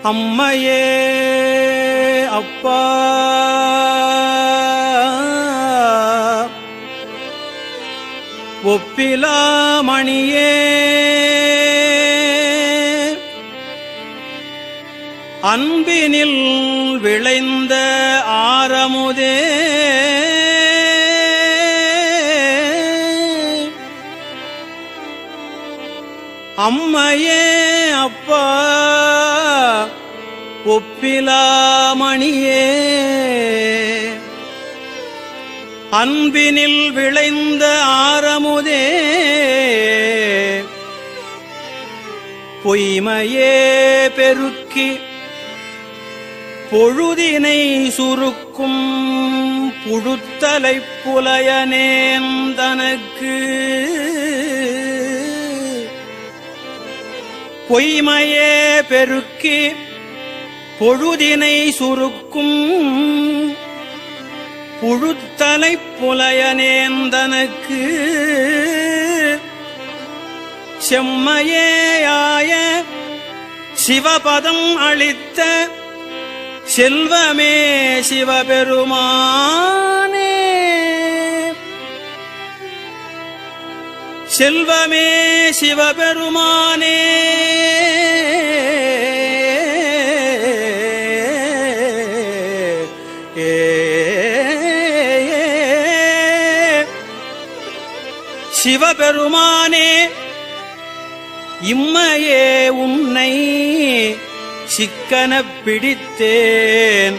அம்மையே அப்பா ஒப்பிலாமணியே அன்பினில் விளைந்த ஆரமுதே அம்மையே அப்பா ஒப்பிலாமணியே அன்பினில் விளைந்த ஆரமுதே பொய்மையே பெருக்கி பொழுதினை சுருக்கும் புழுத்தலைப் புலையனேன் தனக்கு பொய்மையே பெருக்கி பொழுதினை சுருக்கும் புழுத்தலைப் புலையனேந்தனக்கு செம்மையேயாய சிவபதம் அளித்த செல்வமே சிவபெருமானே செல்வமே சிவபெருமானே சிவபெருமானே இம்மையே உன்னை சிக்கனப் பிடித்தேன்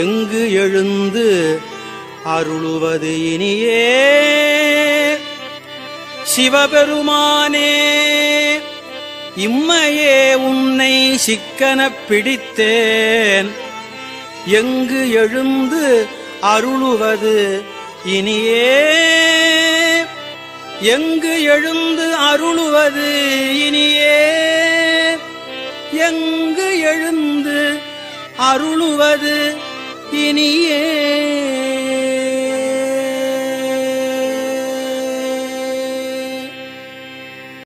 எங்கு எழுந்து அருளுவது இனியே சிவபெருமானே இம்மையே உன்னை சிக்கனப் பிடித்தேன் எங்கு எழுந்து அருளுவது இனியே எங்கு எழுந்து அருளுவது இனியே எங்கு எழுந்து அருளுவது இனியே